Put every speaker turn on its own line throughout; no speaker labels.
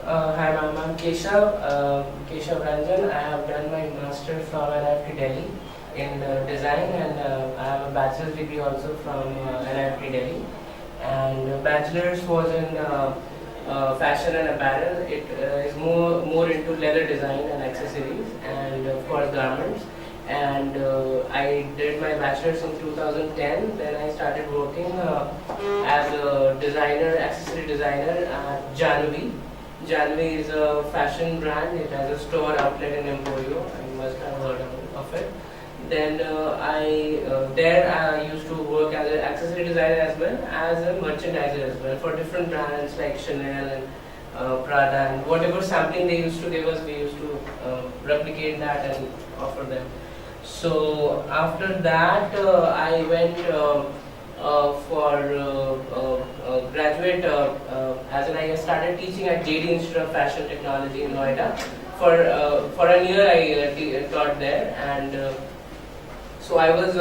Hi ma'am, I'm Keshav, Keshav Ranjan. I have done my master's from NIFT Delhi in design, and I have a bachelor's degree also from NIFT Delhi. And bachelor's was in fashion and apparel. It is more into leather design and accessories, and of course garments. And I did my bachelor's in 2010. Then I started working as a designer, accessory designer at Janvi. Janvi is a fashion brand. It has a store outlet in Emporio. You must have heard of it. Then there I used to work as an accessory designer as well as a merchandiser as well for different brands like Chanel and Prada, and whatever sampling they used to give us, we used to replicate that and offer them. So after that, I went for graduate as in I started teaching at JD Institute of Fashion Technology in Noida. For a year I taught there, and so I was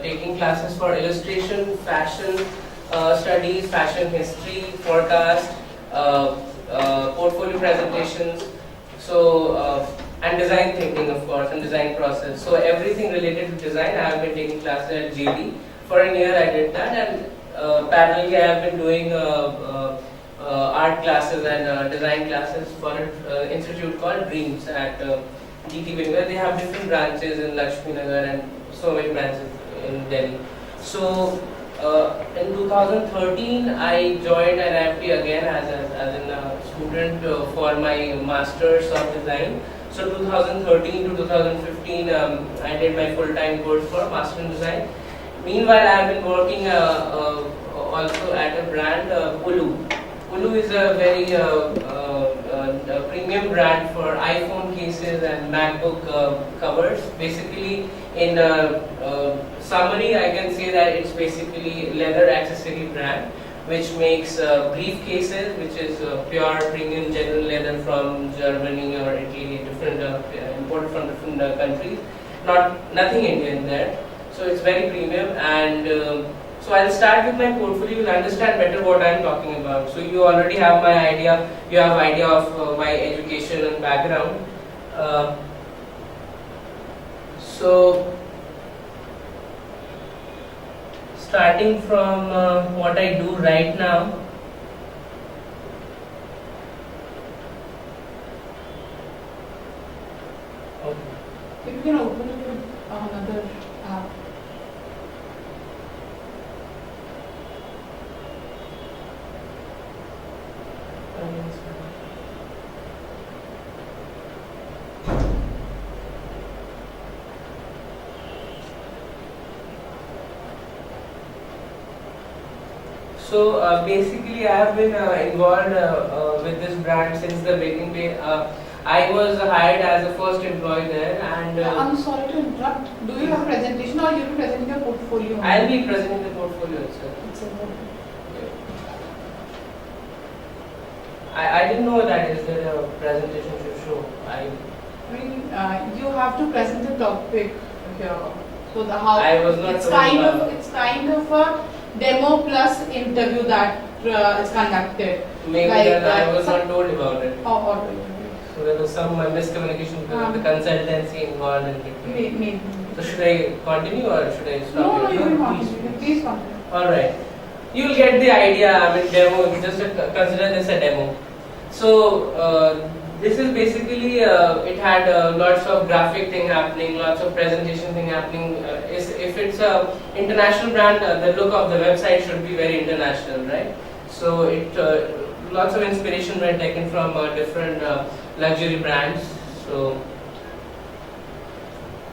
taking classes for illustration, fashion studies, fashion history, forecast, portfolio presentations. So and design thinking, of course, and design process. So everything related to design, I have been taking classes at JD. For a year I did that, and parallelly I have been doing art classes and design classes for an institute called Dreams at GT Vingar. They have different branches in Lakshmi Nagar and so many branches in Delhi. So in 2013, I joined NIFT again as a student for my Masters of Design. So 2013 to 2015, I did my full-time course for Master in Design. Meanwhile, I have been working also at a brand, Ulu. Ulu is a very premium brand for iPhone cases and MacBook covers. Basically, in summary, I can say that it's basically leather accessory brand, which makes briefcases, which is pure premium general leather from Germany or Italy, different imported from different countries. Nothing Indian there. So it's very premium, and so I'll start with my portfolio. You'll understand better what I'm talking about. So you already have my idea. You have idea of my education and background. So starting from what I do right now.
Okay. If you can open it with another app.
So basically, I have been involved with this brand since the beginning. I was hired as a first employee there, and
I'm sorry to interrupt. Do you have a presentation or you'll be presenting your portfolio?
I'll be presenting the portfolio itself. I didn't know that is there a presentation to show.
I mean, you have to present the topic here. So the how
I was not
it's kind of a demo plus interview that is conducted.
Maybe like then I was not told about it. So there was some miscommunication because of the consultancy involved in it.
Maybe.
So should I continue or should I stop?
No, you can continue. Please continue.
Alright. You will get the idea. I mean, demo, just consider this a demo. So this is basically, it had lots of graphic thing happening, lots of presentation thing happening. If it's a international brand, the look of the website should be very international, right? So it lots of inspiration were taken from different luxury brands. So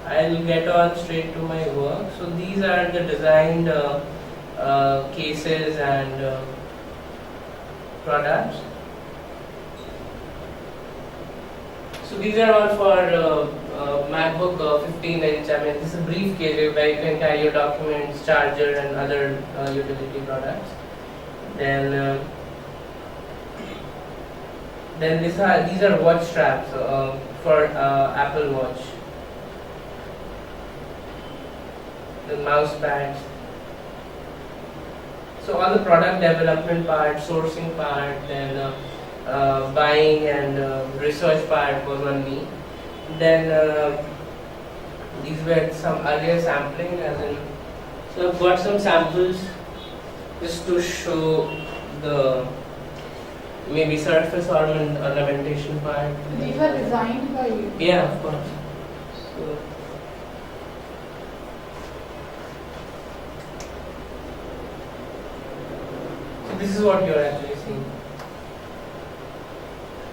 I'll get on straight to my work. So these are the designed cases and products. So these are all for MacBook 15-inch. I mean, this is a briefcase where you can carry your documents, charger, and other utility products. Then these are watch straps for Apple Watch. The mouse pads. So all the product development part, sourcing part, then buying and research part was on me. Then these were some earlier sampling, as in, so I've got some samples just to show the maybe surface ornamentation part.
These were designed by you?
Yeah, of course. So, this is what you're actually seeing.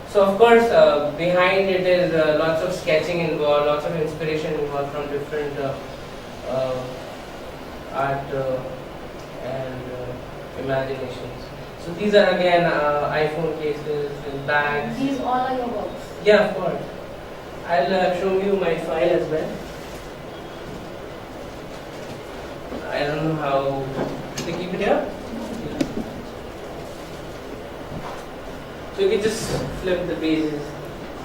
So of course, behind it is lots of sketching involved, lots of inspiration involved from different art and imaginations. So these are again iPhone cases and bags.
These all are your works?
Yeah, of course. I'll show you my file as well. I don't know how to keep it here. So you can just flip the pages.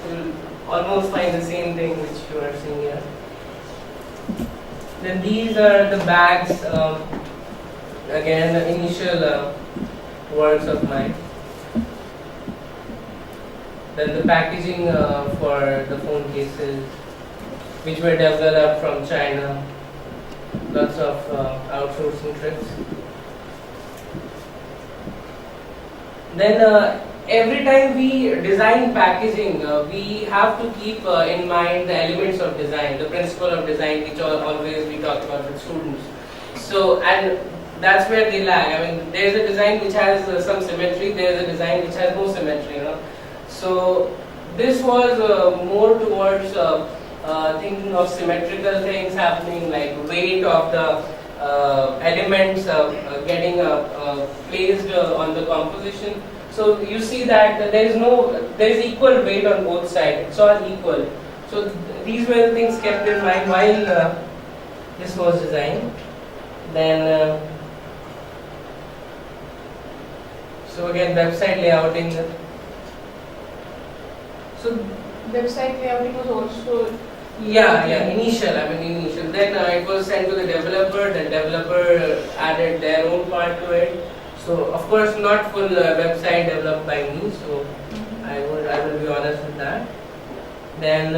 You'll almost find the same thing which you are seeing here. Then these are the bags, again the initial works of mine. Then the packaging for the phone cases, which were developed from China. Lots of outsourcing trips. Then every time we design packaging, we have to keep in mind the elements of design, the principle of design, which always we talk about with students. So, and that's where they lag. I mean, there's a design which has some symmetry, there's a design which has no symmetry, you know. So, this was more towards thinking of symmetrical things happening, like weight of the elements getting placed on the composition. So you see that there is equal weight on both sides. It's all equal. So these were the things kept in mind while this was designed. Then so again, website layouting. So
Website layouting was also
initial. Then it was sent to the developer. The developer added their own part to it. So of course not full website developed by me. So I will be honest with that. Then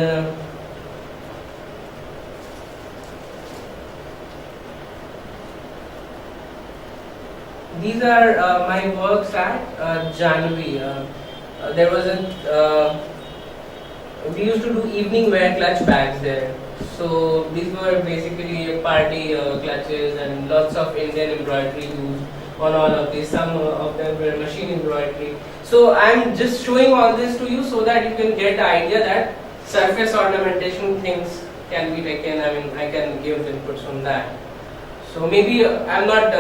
these are my works at Janvi. There was we used to do evening wear clutch bags there. So these were basically party clutches and lots of Indian embroidery used on all of these. Some of them were machine embroidery. So I'm just showing all this to you so that you can get the idea that surface ornamentation things can be taken. I mean, I can give inputs on that. So maybe I'm not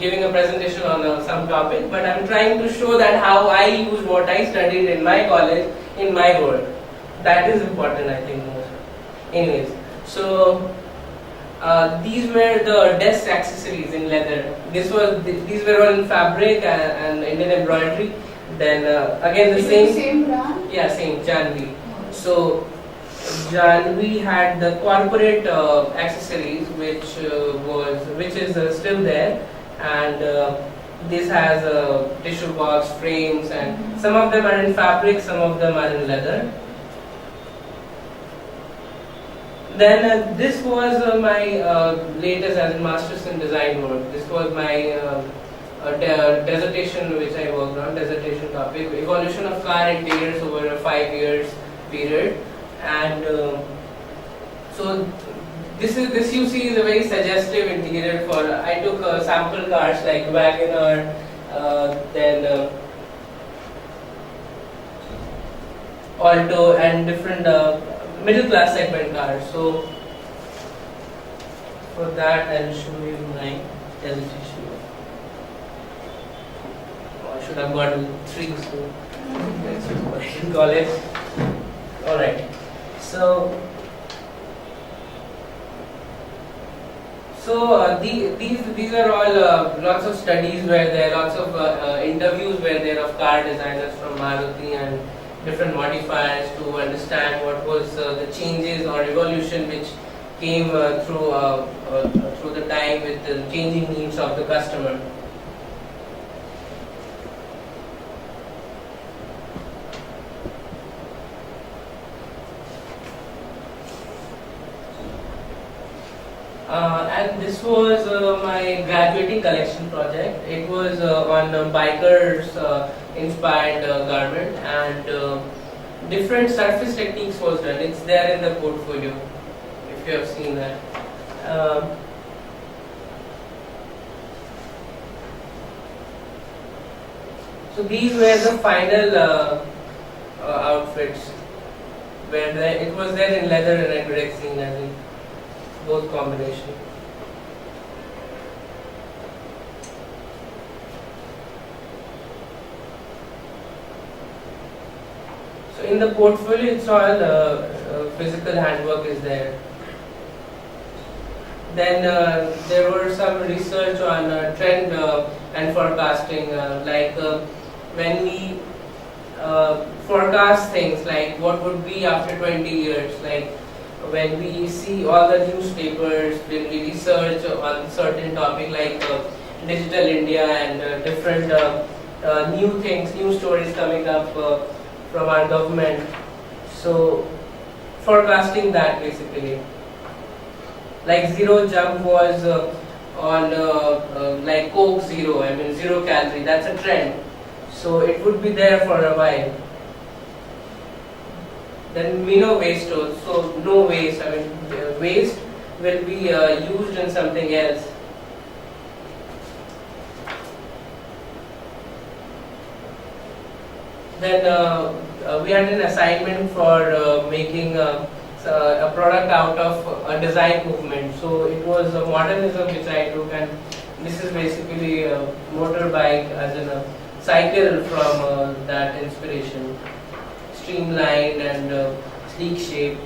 giving a presentation on some topic, but I'm trying to show that how I use what I studied in my college in my work. That is important, I think, most. Anyways, so these were the desk accessories in leather. These were all in fabric and Indian embroidery. Then again the
same brand?
Yeah, same Janvi. So Janvi had the corporate accessories, which is still there, and this has tissue box frames, and some of them are in fabric, some of them are in leather. Then this was my latest as a master's in design work. This was my dissertation which I worked on, dissertation topic, evolution of car interiors over a 5 years period. And so this you see is a very suggestive interior for, I took sample cars like WagonR, then Alto and different middle class segment cars. So for that I'll show you my dissertation. I should have got 3, so that's what I can call it. Alright, so these are all lots of studies where there, lots of interviews where there of car designers from Maruti and different modifiers to understand what was the changes or evolution which came through the time with the changing needs of the customer. And this was my graduating collection project. It was on bikers inspired garment, and different surface techniques was done. It's there in the portfolio if you have seen that. So these were the final outfits, where it was there in leather and Agrexene, I think, both combination. So in the portfolio, it's all physical handwork is there. Then there were some research on trend and forecasting, like when we forecast things, like what would be after 20 years, like when we see all the newspapers, when we research on certain topic like digital India and different new things, new stories coming up from our government. So forecasting that basically. Like Zero Jump was on like Coke Zero, I mean 0 calorie, that's a trend. So it would be there for a while. Then we know waste also, so no waste, I mean waste will be used in something else. Then we had an assignment for making a product out of a design movement. So it was a modernism which I took, and this is basically a motorbike as in a cycle from that inspiration. Streamlined and sleek shape.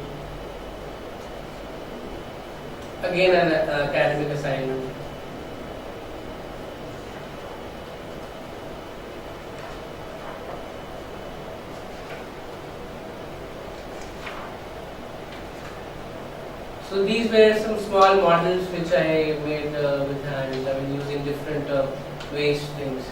Again an academic assignment. So these were some small models which I made with hand, I mean using different waste things.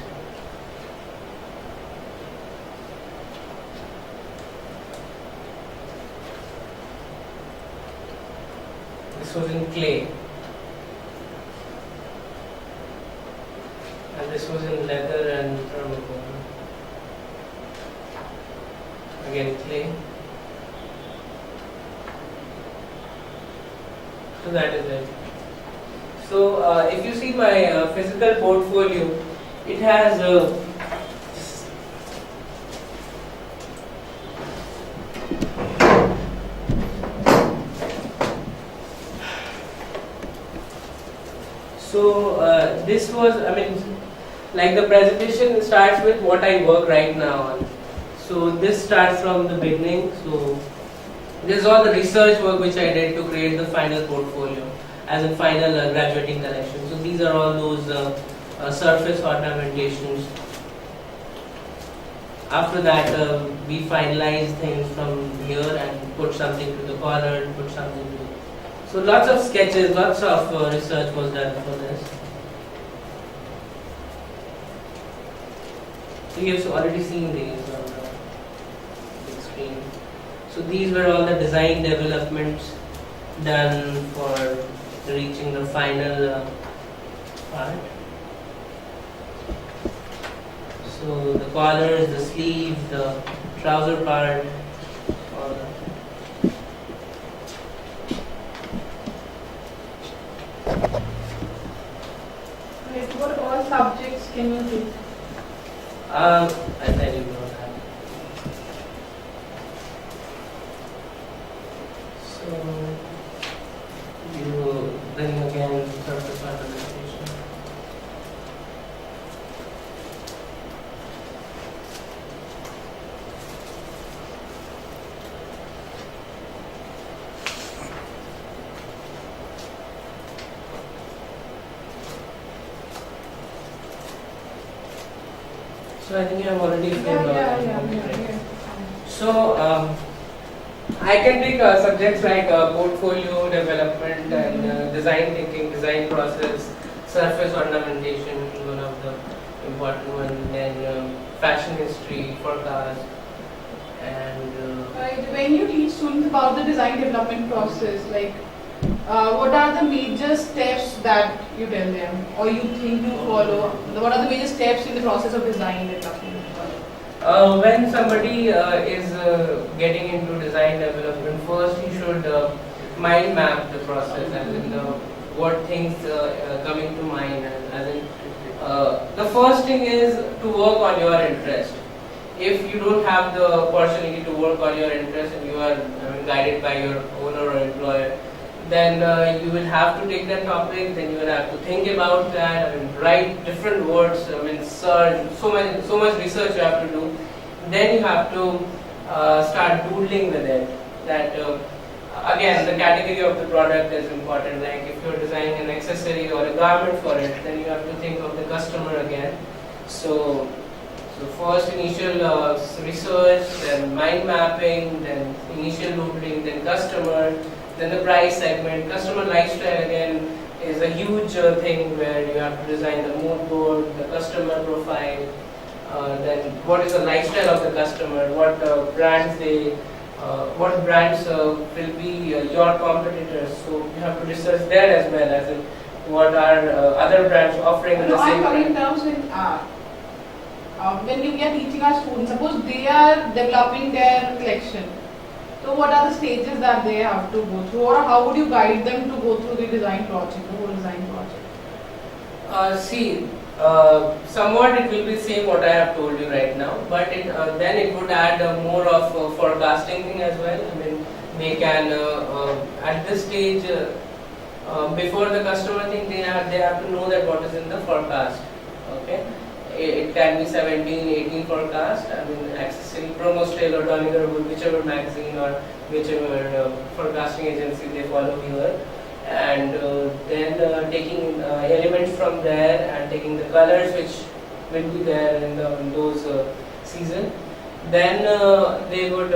This was in clay, and this was in leather and thermocol. Again clay. So that is it. So if you see my physical portfolio, it has this was, I mean, like the presentation starts with what I work right now on. So this starts from the beginning. So this is all the research work which I did to create the final portfolio as a final graduating collection. So these are all those surface ornamentations. After that, we finalize things from here and put something to the collar, put something to. So lots of sketches, lots of research was done for this. So you have already seen these on the big screen. So these were all the design developments done for reaching the final part. So the collars, the sleeve, the trouser part, all that.
What all subjects can you do?
I'll tell you about that. So you then again surface ornamentation. So I think you have already explained all that. So I can take subjects like portfolio development and design thinking, design process, surface ornamentation, one of the important one, then fashion history, forecast, and
When you teach students about the design development process, like what are the major steps that you tell them or you think you follow? What are the major steps in the process of design development?
When somebody is getting into design development, first he should mind map the process, as in what things coming to mind, as in the first thing is to work on your interest. If you don't have the opportunity to work on your interest and you are guided by your owner or employer, then you will have to take that topic, then you will have to think about that, write different words, search, so much research you have to do. Then you have to start doodling with it. That again, the category of the product is important. Like if you're designing an accessory or a garment for it, then you have to think of the customer again. So first initial research, then mind mapping, then initial doodling, then customer, then the price segment. Customer lifestyle again is a huge thing where you have to design the mood board, the customer profile, then what is the lifestyle of the customer, what brands will be your competitors. So you have to research there as well, as in what are other brands offering in
No,
the
I'm
same
talking in
brand.
terms when we are teaching our students, suppose they are developing their collection. So what are the stages that they have to go through, or how would you guide them to go through the design project, the whole design project?
Somewhat it will be same what I have told you right now, but then it would add more of forecasting thing as well. They can at this stage before the customer thing, they have to know that what is in the forecast. Okay, it can be 17, 18 forecast. Accessory, Promo Trail or Doniger Wood, whichever magazine or whichever forecasting agency they follow here. And then taking elements from there and taking the colors which will be there in those season. Then they would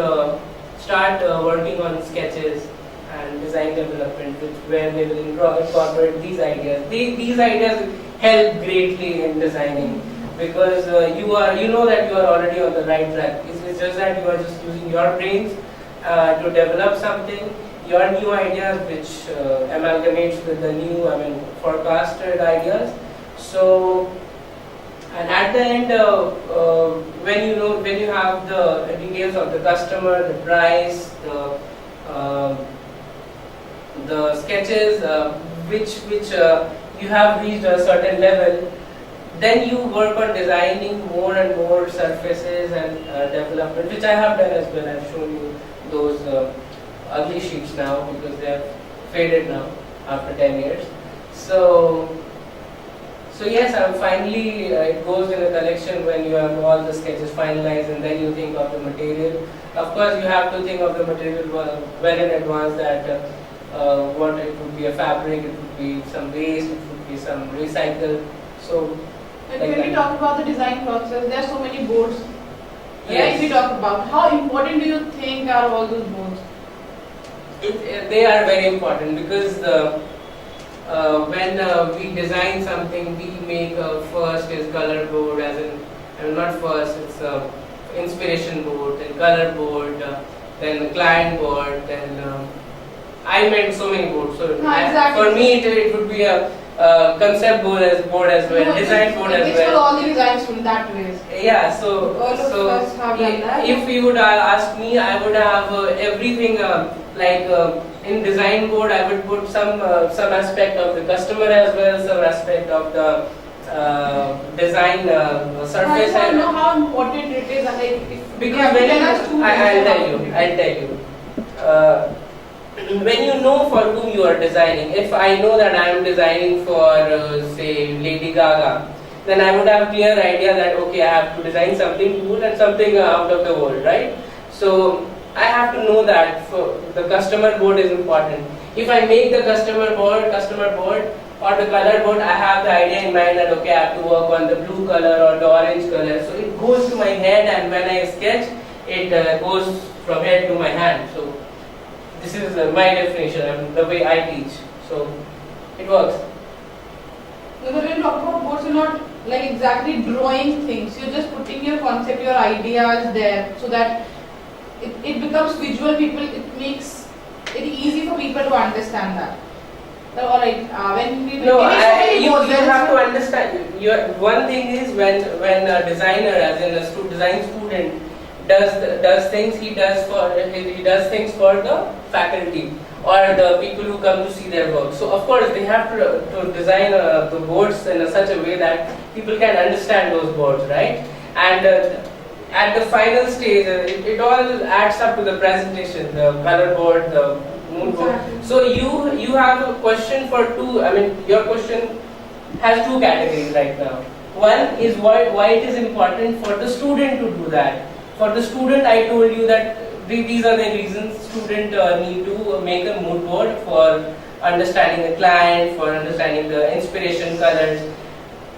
start working on sketches and design development, where they will incorporate these ideas. These ideas help greatly in designing, because you know that you are already on the right track. It's just that you are just using your brains to develop something. Your new ideas, which amalgamates with the new, forecasted ideas. So, and at the end, when you have the details of the customer, the price, the sketches, which you have reached a certain level, then you work on designing more and more surfaces and development, which I have done as well. I've shown you those ugly sheets now, because they have faded now after 10 years. So yes, finally it goes in a collection when you have all the sketches finalized, and then you think of the material. Of course, you have to think of the material well in advance, that what it would be, a fabric, it would be some waste, it would be some recycle. So
When we talk about the design process, there are so many boards.
Yes.
If we talk about, how important do you think are all those boards?
They are very important, because when we design something, we make first is color board, as in, not first, it's inspiration board, then color board, then the client board, then I meant so many boards. So
Exactly.
For me, it would be a concept board as well, design board as
It's
well.
for all the designs from that way.
Yeah, so
All of us have done that.
if you would ask me, I would have everything in design board. I would put some aspect of the customer as well, some aspect of the design surface.
I don't know how important it is.
Because I'll tell you. When you know for whom you are designing, if I know that I am designing for say Lady Gaga, then I would have a clear idea that okay, I have to design something cool and something out of the world, right? So I have to know that the customer board is important. If I make the customer board or the color board, I have the idea in mind that okay, I have to work on the blue color or the orange color. So it goes to my head, and when I sketch, it goes from head to my hand. So this is my definition, the way I teach. So it works.
Because when you talk about boards, you're not like exactly drawing things. You're just putting your concept, your ideas there, so that it becomes visual. It makes it easy for people to understand that. So, alright, when we
No,
so many
you
boards, there is
have to
no-
understand. One thing is when a designer, as in a design student, does things, he does things for the faculty or the people who come to see their work. So of course they have to design the boards in such a way that people can understand those boards, right? And at the final stage, it all adds up to the presentation, the color board, the moon board.
Exactly.
So you have a question for two. I mean, your question has two categories right now. One is why it is important for the student to do that. For the student, I told you that these are the reasons student need to make a mood board for understanding the client, for understanding the inspiration colors.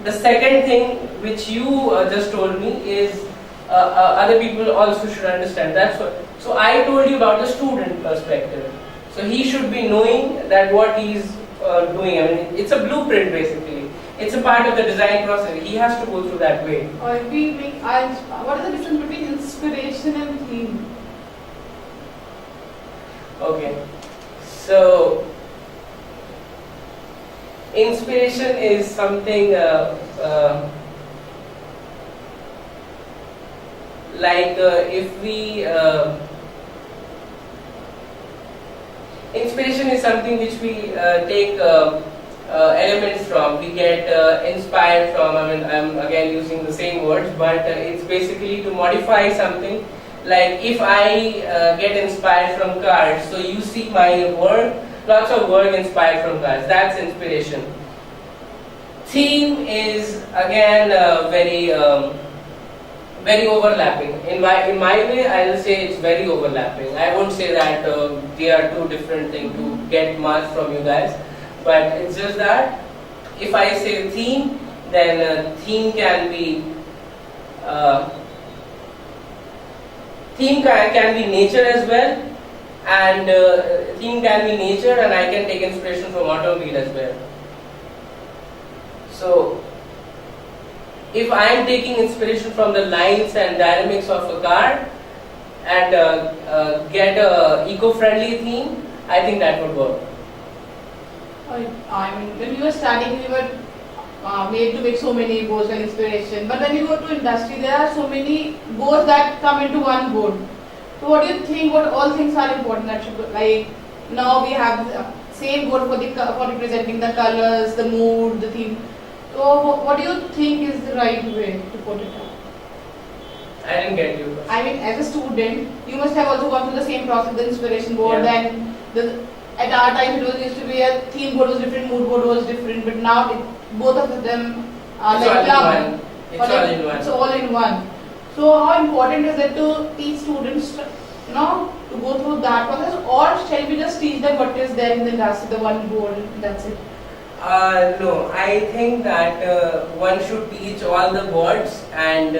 The second thing which you just told me is other people also should understand. That's what. So I told you about the student perspective. So he should be knowing that what he's doing. I mean, it's a blueprint basically. It's a part of the design process. He has to go through that way.
or if we make, what is the difference between inspiration and theme?
Okay. So inspiration is something like if we inspiration is something which we take elements from. We get inspired from. I mean, I'm again using the same words, but it's basically to modify something. Like if I get inspired from cars, so you see my work, lots of work inspired from cars. That's inspiration. Theme is again very overlapping. In my way, I will say it's very overlapping. I won't say that they are two different things to get marks from you guys, but it's just that if I say theme, then theme can be can be nature as well, and theme can be nature, and I can take inspiration from automobile as well. So if I am taking inspiration from the lines and dynamics of a car and get a eco-friendly theme, I think that would work.
I mean, when we were studying, we were made to make so many boards and inspiration. But when you go to industry, there are so many boards that come into one board. So what do you think? What all things are important? That should like now we have the same board for representing the colors, the mood, the theme. So what do you think is the right way to put it up?
I didn't get you.
I mean, as a student, you must have also gone through the same process, the inspiration board,
Yeah.
and at our time it was used to be a theme board was different, mood board was different, but now both of them are
It's all
like
in
clubbed.
one. It's all in one.
It's all in one. So how important is it to teach students, to go through that process, or shall we just teach them what is there in the industry, the one board, and that's it?
No, I think that one should teach all the boards, and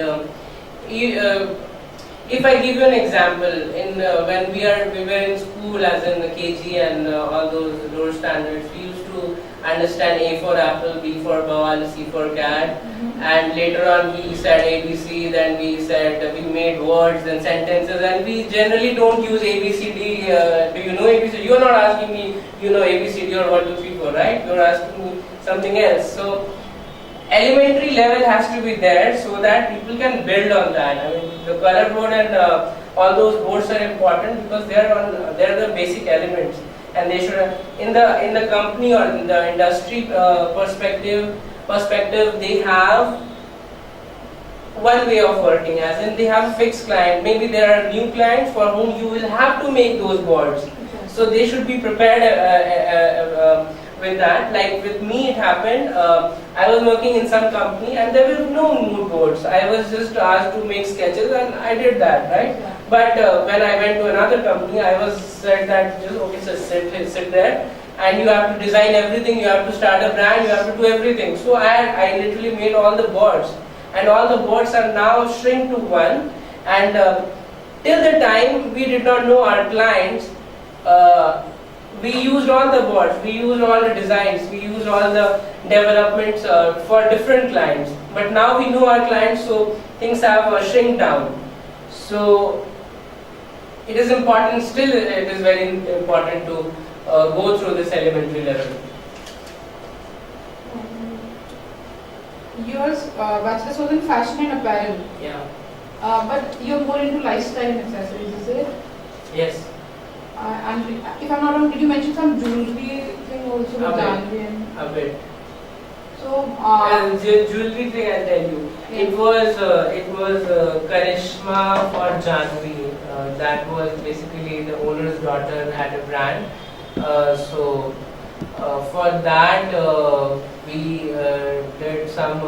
if I give you an example, in when we were in school, as in the KG and all those standards, we used to understand A for apple, B for ball, C for cat, and later on we said ABC, then we said we made words and sentences, and we generally don't use ABCD. Do you know ABCD? You are not asking me, you know ABCD or 1, 2, 3, 4, right? You are asking me something else. So elementary level has to be there so that people can build on that. I mean, the color board and all those boards are important because they are the basic elements, and they should in the company or in the industry perspective they have one way of working, as in they have a fixed client. Maybe there are new clients for whom you will have to make those boards, so they should be prepared with that. Like with me, it happened. I was working in some company and there were no mood boards. I was just asked to make sketches and I did that, right?
Yeah.
But when I went to another company, I was said that just okay, so sit there, and you have to design everything. You have to start a brand. You have to do everything. So I literally made all the boards, and all the boards are now shrink to one. And till the time we did not know our clients. We used all the boards, we used all the designs, we used all the developments for different clients. But now we know our clients, so things have shrink down. So it is important, still it is very important to go through this elementary level.
Yours bachelor's was in fashion and apparel,
Yeah.
but you're more into lifestyle and accessories, is it?
Yes.
And if I'm not wrong, did you mention some jewelry thing also with
A bit.
Janvi? And
A bit.
so,
The jewelry thing, I'll tell you. It was Karishma for Janvi. That was basically the owner's daughter had a brand. For that we did some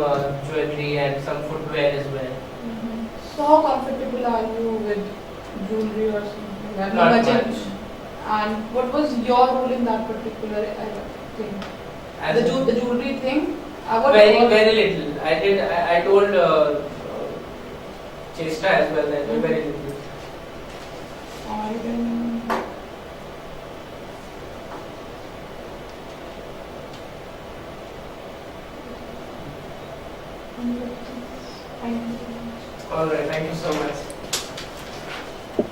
jewelry and some footwear as well.
so how comfortable are you with jewelry or something like that?
Not
Budget.
much.
And what was your role in that particular thing?
As
The
in-
jewelry thing?
very little. I told Chesta as well that very little.
I can. Thank you.
Alright, thank you so much.